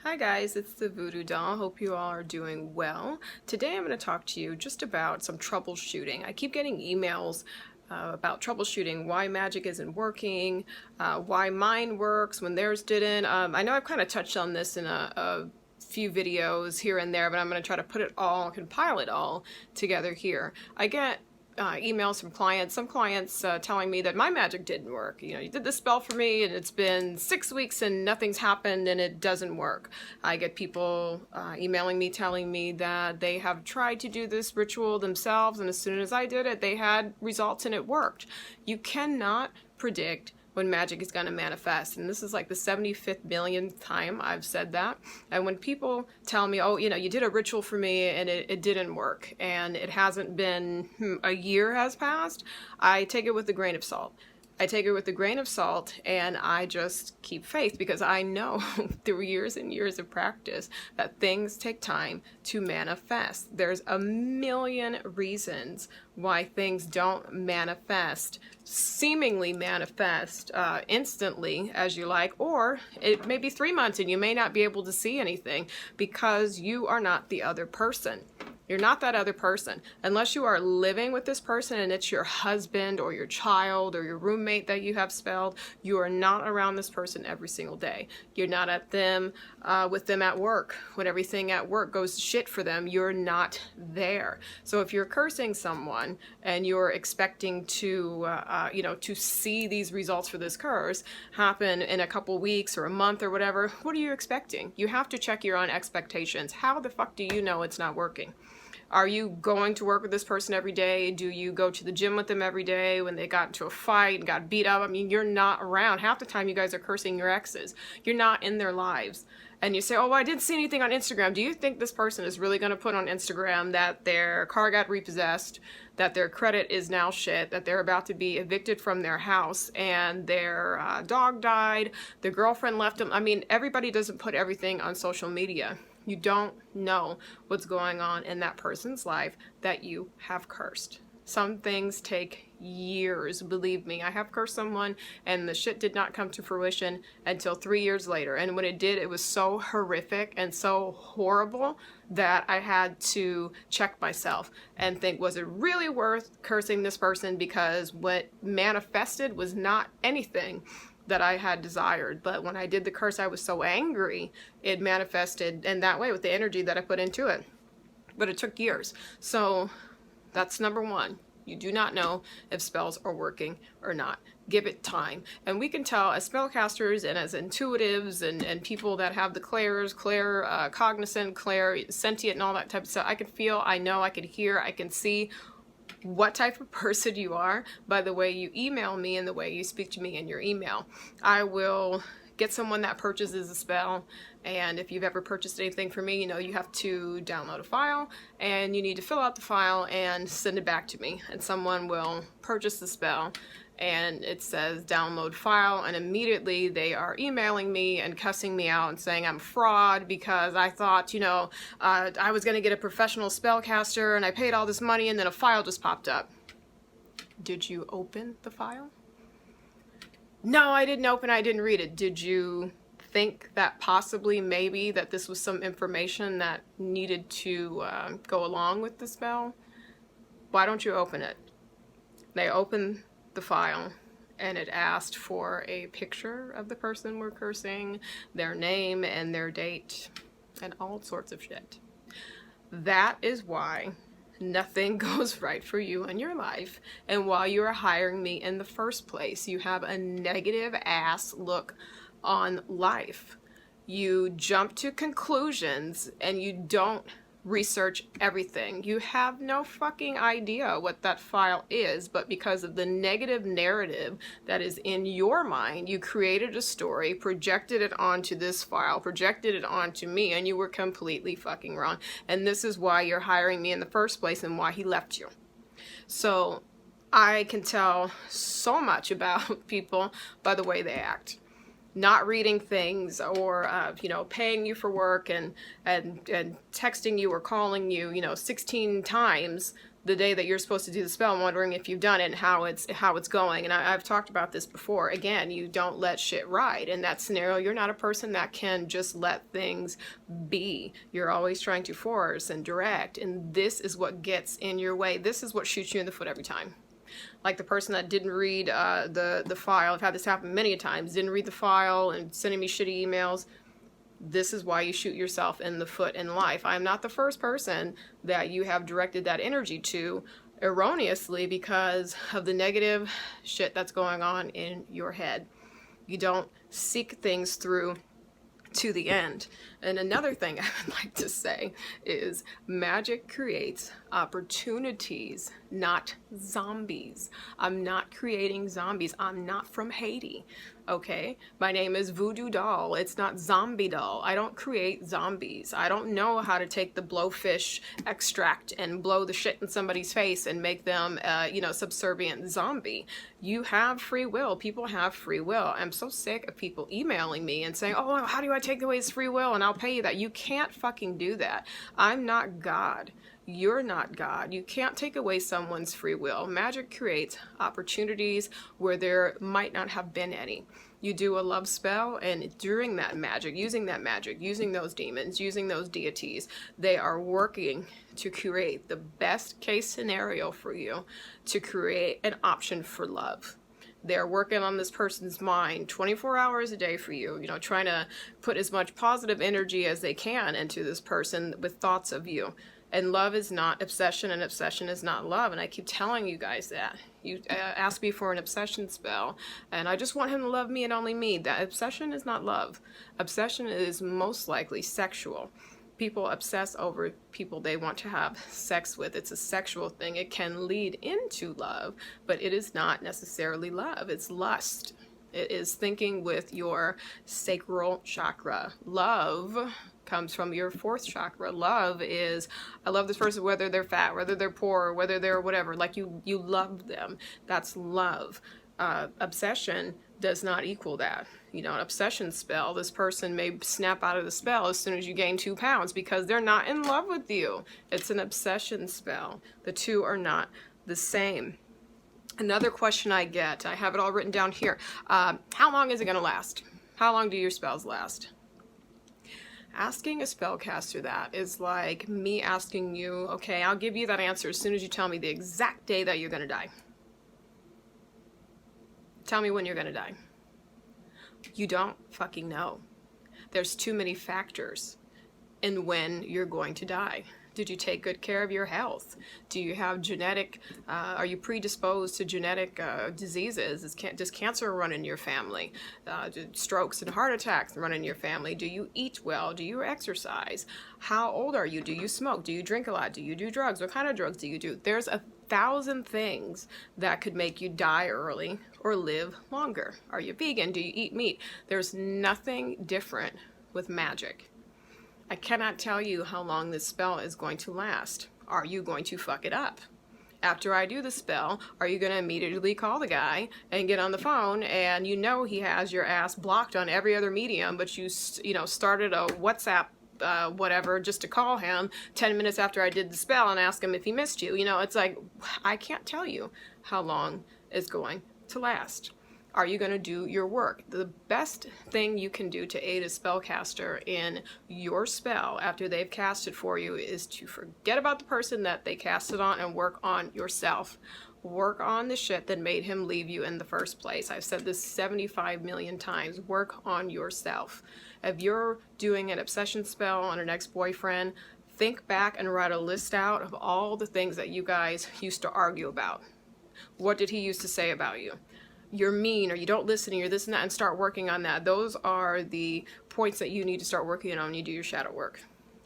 Hi guys, it's the Voodoo Doll. Hope you all are doing well. Today I'm going to talk to you just about some troubleshooting. I keep getting emails about troubleshooting, why magic isn't working, why mine works when theirs didn't. I know I've kind of touched on this in a few videos here and there, but I'm going to try to put it all, compile it all together here. I get emails from clients, some clients telling me that my magic didn't work. You know, you did this spell for me and it's been 6 weeks and nothing's happened and it doesn't work. I get people emailing me telling me that they have tried to do this ritual themselves and as soon as I did it, they had results and it worked. You cannot predict when magic is going to manifest. And this is like the 75th millionth time I've said that. And when people tell me, oh, you know, you did a ritual for me and it didn't work, and it hasn't been, a year has passed, I take it with a grain of salt. I take it with a grain of salt and I just keep faith because I know through years and years of practice that things take time to manifest. There's a million reasons why things don't manifest, seemingly manifest instantly as you like, or it may be 3 months and you may not be able to see anything because you are not the other person. You're not that other person. Unless you are living with this person and it's your husband or your child or your roommate that you have spelled, you are not around this person every single day. You're not at them, with them at work. When everything at work goes to shit for them, you're not there. So if you're cursing someone and you're expecting to, to see these results for this curse happen in a couple weeks or a month or whatever, what are you expecting? You have to check your own expectations. How the fuck do you know it's not working? Are you going to work with this person every day? Do you go to the gym with them every day when they got into a fight and got beat up? I mean, you're not around. Half the time you guys are cursing your exes. You're not in their lives. And you say, oh, well, I didn't see anything on Instagram. Do you think this person is really going to put on Instagram that their car got repossessed, that their credit is now shit, that they're about to be evicted from their house, and their dog died, their girlfriend left them? I mean, everybody doesn't put everything on social media. You don't know what's going on in that person's life that you have cursed. Some things take years, believe me. I have cursed someone and the shit did not come to fruition until 3 years later. And when it did, it was so horrific and so horrible that I had to check myself and think, was it really worth cursing this person? Because what manifested was not anything that I had desired. But when I did the curse, I was so angry, it manifested in that way with the energy that I put into it. But it took years. So that's number one. You do not know if spells are working or not. Give it time. And we can tell as spellcasters and as intuitives and people that have the cognizant, sentient and all that type of stuff, I can feel, I know, I can hear, I can see what type of person you are by the way you email me and the way you speak to me in your email. I will get someone that purchases a spell, and if you've ever purchased anything for me, you know you have to download a file and you need to fill out the file and send it back to me, and someone will purchase the spell and it says download file, and immediately they are emailing me and cussing me out and saying I'm a fraud because I thought, I was going to get a professional spellcaster and I paid all this money and then a file just popped up. Did you open the file? No, I didn't open it, I didn't read it. Did you think that possibly maybe that this was some information that needed to go along with the spell? Why don't you open it? They open the file and it asked for a picture of the person we're cursing, their name and their date, and all sorts of shit. That is why nothing goes right for you in your life, and why you are hiring me in the first place. You have a negative ass look on life. You jump to conclusions and you don't research everything. You have no fucking idea what that file is, but because of the negative narrative that is in your mind, you created a story, projected it onto this file, projected it onto me, and you were completely fucking wrong. And this is why you're hiring me in the first place and why he left you. So I can tell so much about people by the way they act. Not reading things, or paying you for work and texting you or calling you 16 times the day that you're supposed to do the spell, I'm wondering if you've done it and how it's going. And I've talked about this before. Again, you don't let shit ride. In that scenario, you're not a person that can just let things be. You're always trying to force and direct, and this is what gets in your way. This is what shoots you in the foot every time. Like the person that didn't read the file. I've had this happen many times. Didn't read the file and sending me shitty emails. This is why you shoot yourself in the foot in life. I'm not the first person that you have directed that energy to erroneously because of the negative shit that's going on in your head. You don't seek things through to the end. And another thing I would like to say is magic creates opportunities, not zombies. I'm not creating zombies. I'm not from Haiti. Okay, my name is Voodoo Doll. It's not Zombie Doll. I don't create zombies. I don't know how to take the blowfish extract and blow the shit in somebody's face and make them, subservient zombie. You have free will. People have free will. I'm so sick of people emailing me and saying, oh, how do I take away his free will? And I'll pay you that. You can't fucking do that. I'm not God. You're not God. You can't take away someone's free will. Magic creates opportunities where there might not have been any. You do a love spell, and during that magic, using those demons, using those deities, they are working to create the best case scenario for you, to create an option for love. They're working on this person's mind 24 hours a day for you, trying to put as much positive energy as they can into this person with thoughts of you. And love is not obsession, and obsession is not love. And I keep telling you guys that. You ask me for an obsession spell, and I just want him to love me and only me. That obsession is not love. Obsession is most likely sexual. People obsess over people they want to have sex with. It's a sexual thing. It can lead into love, but it is not necessarily love. It's lust. It is thinking with your sacral chakra. Love comes from your fourth chakra. Love is, I love this person whether they're fat, whether they're poor, whether they're whatever. Like you love them. That's love. Obsession does not equal that. An obsession spell, this person may snap out of the spell as soon as you gain 2 pounds because they're not in love with you. It's an obsession spell. The two are not the same. Another question I get, I have it all written down here. How long is it going to last? How long do your spells last? Asking a spellcaster that is like me asking you, okay, I'll give you that answer as soon as you tell me the exact day that you're going to die. Tell me when you're going to die. You don't fucking know. There's too many factors in when you're going to die. Did you take good care of your health? Do you have genetic, are you predisposed to genetic diseases? Does cancer run in your family? Do strokes and heart attacks run in your family? Do you eat well? Do you exercise? How old are you? Do you smoke? Do you drink a lot? Do you do drugs? What kind of drugs do you do? There's 1,000 things that could make you die early or live longer. Are you vegan? Do you eat meat? There's nothing different with magic. I cannot tell you how long this spell is going to last. Are you going to fuck it up? After I do the spell, are you going to immediately call the guy and get on the phone and he has your ass blocked on every other medium, but you started a WhatsApp whatever just to call him 10 minutes after I did the spell and ask him if he missed you? It's like, I can't tell you how long it's going to last. Are you going to do your work? The best thing you can do to aid a spellcaster in your spell after they've cast it for you is to forget about the person that they cast it on and work on yourself. Work on the shit that made him leave you in the first place. I've said this 75 million times. Work on yourself. If you're doing an obsession spell on an ex-boyfriend, think back and write a list out of all the things that you guys used to argue about. What did he used to say about you? You're mean, or you don't listen, or you're this and that, and start working on that. Those are the points that you need to start working on when you do your shadow work.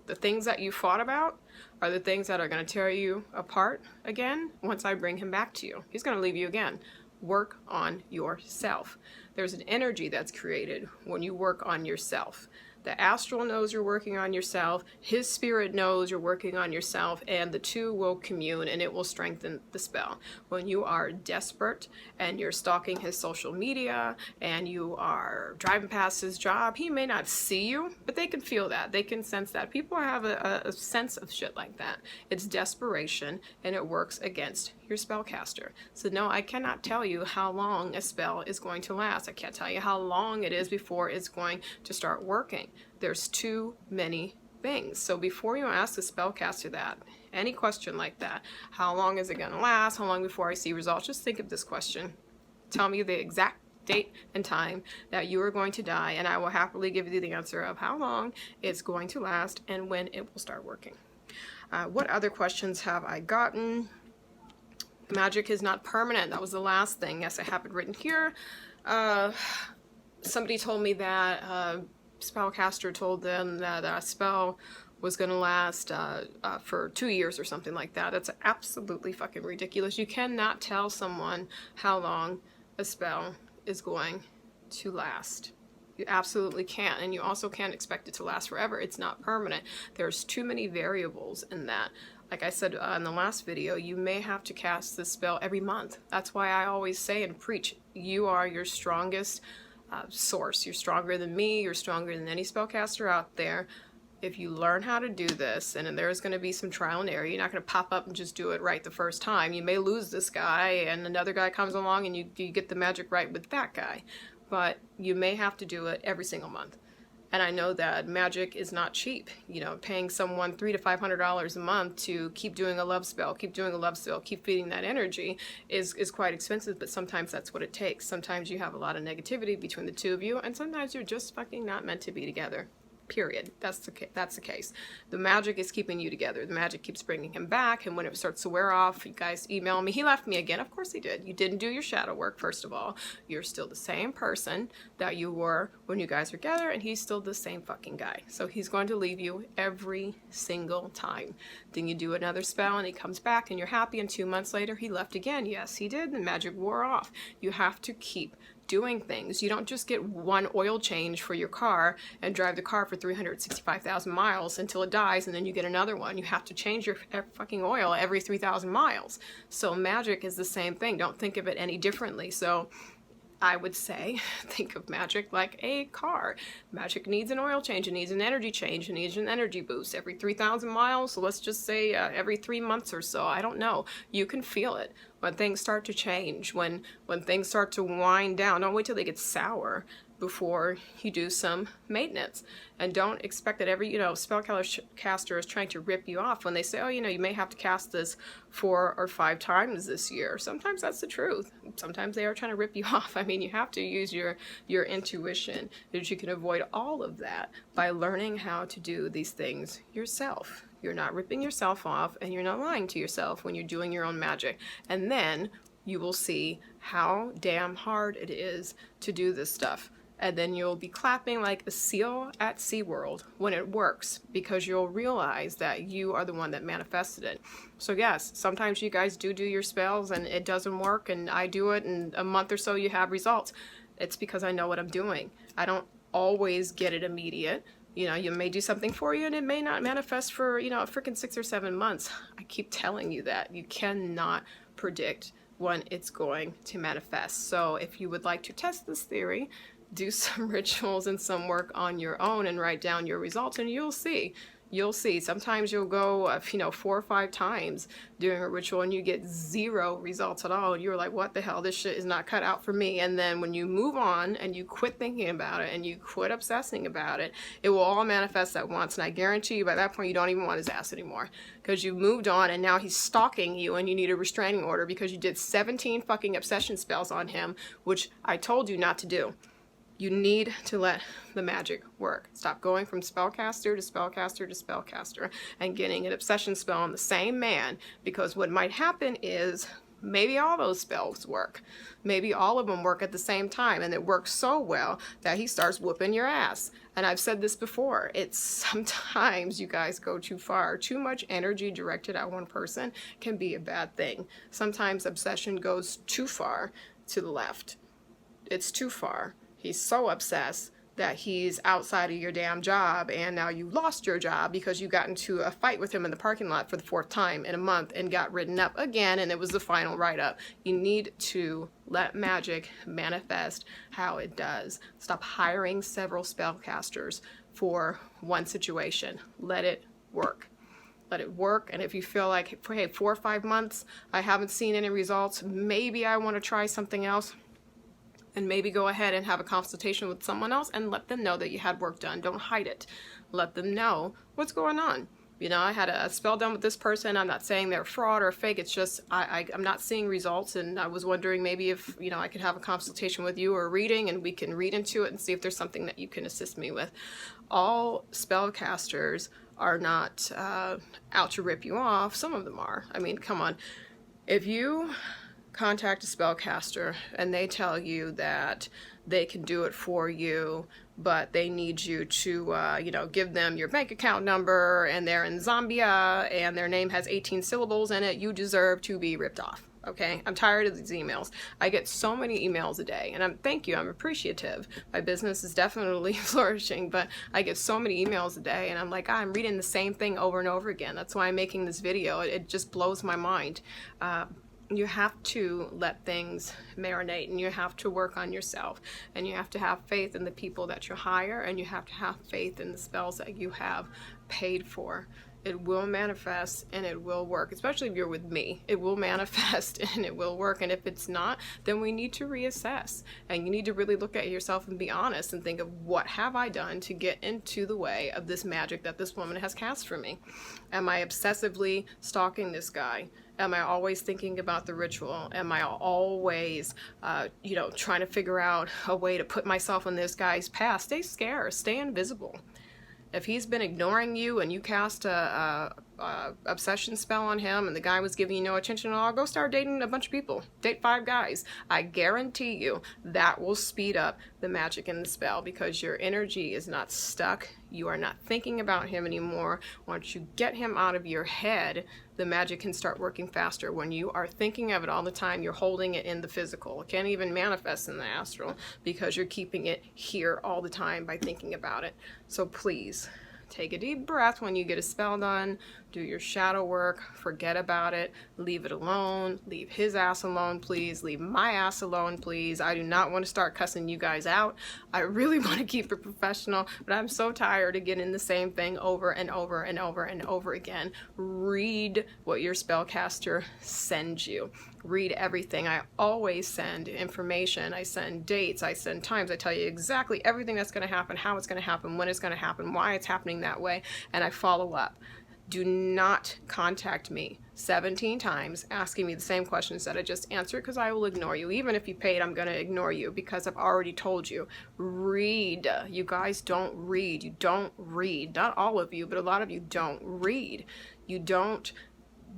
The things that you fought about are the things that are going to tear you apart again once I bring him back to you. He's going to leave you again. Work on yourself. There's an energy that's created when you work on yourself. The astral knows you're working on yourself, his spirit knows you're working on yourself, and the two will commune and it will strengthen the spell. When you are desperate and you're stalking his social media and you are driving past his job, he may not see you, but they can feel that. They can sense that. People have a sense of shit like that. It's desperation and it works against your spellcaster. So no, I cannot tell you how long a spell is going to last. I can't tell you how long it is before it's going to start working. There's too many things. So before you ask the spellcaster that, any question like that, how long is it going to last? How long before I see results? Just think of this question. Tell me the exact date and time that you are going to die, and I will happily give you the answer of how long it's going to last and when it will start working. What other questions have I gotten? Magic is not permanent. That was the last thing. Yes, I have it written here. Somebody told me that spellcaster told them that a spell was going to last for 2 years or something like that. That's absolutely fucking ridiculous. You cannot tell someone how long a spell is going to last. You absolutely can't, and you also can't expect it to last forever. It's not permanent. There's too many variables in that. Like I said in the last video, you may have to cast this spell every month. That's why I always say and preach, you are your strongest source. You're stronger than me. You're stronger than any spellcaster out there. If you learn how to do this, and there's going to be some trial and error, you're not going to pop up and just do it right the first time. You may lose this guy, and another guy comes along, and you get the magic right with that guy. But you may have to do it every single month. And I know that magic is not cheap. You know, paying someone $300 to $500 a month to keep doing a love spell, keep doing a love spell, keep feeding that energy is quite expensive, but sometimes that's what it takes. Sometimes you have a lot of negativity between the two of you, and sometimes you're just fucking not meant to be together. Period. That's the case. The magic is keeping you together. The magic keeps bringing him back, and when it starts to wear off, you guys email me. He left me again. Of course he did. You didn't do your shadow work, first of all. You're still the same person that you were when you guys were together, and he's still the same fucking guy. So he's going to leave you every single time. Then you do another spell, and he comes back, and you're happy, and 2 months later, he left again. Yes, he did. The magic wore off. You have to keep doing things. You don't just get one oil change for your car and drive the car for 365,000 miles until it dies, and then you get another one. You have to change your fucking oil every 3,000 miles. So magic is the same thing. Don't think of it any differently. So I would say, think of magic like a car. Magic needs an oil change, it needs an energy change, it needs an energy boost every 3,000 miles. So let's just say every 3 months or so. I don't know. You can feel it when things start to change, when things start to wind down. Don't wait till they get sour before you do some maintenance. And don't expect that every, spellcaster is trying to rip you off when they say, oh, you may have to cast this 4 or 5 times this year. Sometimes that's the truth. Sometimes they are trying to rip you off. I mean, you have to use your intuition, that you can avoid all of that by learning how to do these things yourself. You're not ripping yourself off, and you're not lying to yourself when you're doing your own magic. And then you will see how damn hard it is to do this stuff. And then you'll be clapping like a seal at SeaWorld when it works, because you'll realize that you are the one that manifested it. So yes, sometimes you guys do your spells and it doesn't work, and I do it in a month or so you have results. It's because I know what I'm doing. I don't always get it immediate. You may do something for you and it may not manifest for, a freaking 6 or 7 months. I keep telling you that. You cannot predict when it's going to manifest. So if you would like to test this theory, do some rituals and some work on your own and write down your results, and you'll see. You'll see. Sometimes you'll go, 4 or 5 times doing a ritual and you get 0 results at all. And you're like, what the hell? This shit is not cut out for me. And then when you move on and you quit thinking about it and you quit obsessing about it, it will all manifest at once. And I guarantee you by that point, you don't even want his ass anymore, because you moved on and now he's stalking you and you need a restraining order because you did 17 fucking obsession spells on him, which I told you not to do. You need to let the magic work. Stop going from spellcaster to spellcaster to spellcaster and getting an obsession spell on the same man, because what might happen is maybe all those spells work. Maybe all of them work at the same time, and it works so well that he starts whooping your ass. And I've said this before, it's sometimes you guys go too far. Too much energy directed at one person can be a bad thing. Sometimes obsession goes too far to the left. It's too far. He's so obsessed that he's outside of your damn job, and now you lost your job because you got into a fight with him in the parking lot for the 4th time in a month and got written up again, and it was the final write-up. You need to let magic manifest how it does. Stop hiring several spellcasters for one situation. Let it work. Let it work. And if you feel like, hey, 4 or 5 months, I haven't seen any results, maybe I want to try something else, and maybe go ahead and have a consultation with someone else and let them know that you had work done. Don't hide it. Let them know what's going on. You know, I had a spell done with this person. I'm not saying they're fraud or fake. It's just I'm not seeing results, and I was wondering maybe if, you know, I could have a consultation with you or a reading, and we can read into it and see if there's something that you can assist me with. All spellcasters are not out to rip you off. Some of them are. I mean, come on. If you contact a spellcaster and they tell you that they can do it for you, but they need you to, you know, give them your bank account number, and they're in Zambia and their name has 18 syllables in it, you deserve to be ripped off. Okay, I'm tired of these emails. I get so many emails a day, and thank you, I'm appreciative. My business is definitely flourishing, but I get so many emails a day, and I'm like, I'm reading the same thing over and over again. That's why I'm making this video. It just blows my mind. You have to let things marinate, and you have to work on yourself, and you have to have faith in the people that you hire, and you have to have faith in the spells that you have paid for. It will manifest and it will work, especially if you're with me. It will manifest and it will work, and if it's not, then we need to reassess, and you need to really look at yourself and be honest and think of, what have I done to get into the way of this magic that this woman has cast for me? Am I obsessively stalking this guy? Am I always thinking about the ritual? Am I always, you know, trying to figure out a way to put myself in this guy's path? Stay scarce, stay invisible. If he's been ignoring you and you cast a obsession spell on him and the guy was giving you no attention at all, go start dating a bunch of people. Date 5 guys. I guarantee you that will speed up the magic in the spell, because your energy is not stuck. You are not thinking about him anymore. Once you get him out of your head, the magic can start working faster. When you are thinking of it all the time, you're holding it in the physical. It can't even manifest in the astral because you're keeping it here all the time by thinking about it. So please, take a deep breath when you get a spell done. Do your shadow work. Forget about it. Leave it alone. Leave his ass alone, please. Leave my ass alone, please. I do not want to start cussing you guys out. I really want to keep it professional, but I'm so tired of getting the same thing over and over and over and over again. Read what your spellcaster sends you. Read everything. I always send information. I send dates. I send times. I tell you exactly everything that's going to happen, how it's going to happen, when it's going to happen, why it's happening that way, and I follow up. Do not contact me 17 times asking me the same questions that I just answered, because I will ignore you. Even if you paid, I'm going to ignore you because I've already told you. Read. You guys don't read. You don't read. Not all of you, but a lot of you don't read. You don't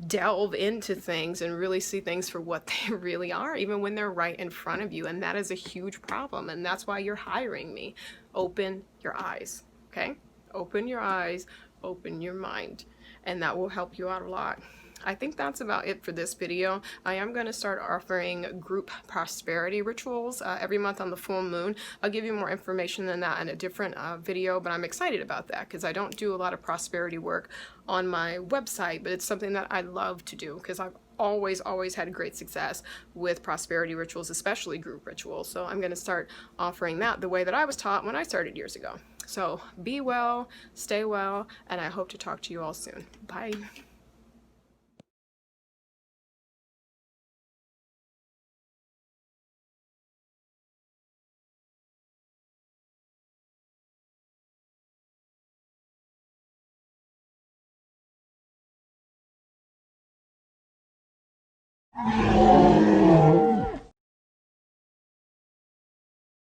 delve into things and really see things for what they really are, even when they're right in front of you. And that is a huge problem, and that's why you're hiring me. Open your eyes, okay? Open your eyes, open your mind, and that will help you out a lot. I think that's about it for this video. I am going to start offering group prosperity rituals every month on the full moon. I'll give you more information than that in a different video, but I'm excited about that because I don't do a lot of prosperity work on my website, but it's something that I love to do because I've always had great success with prosperity rituals, especially group rituals. So I'm going to start offering that the way that I was taught when I started years ago. So be well, stay well, and I hope to talk to you all soon. Bye.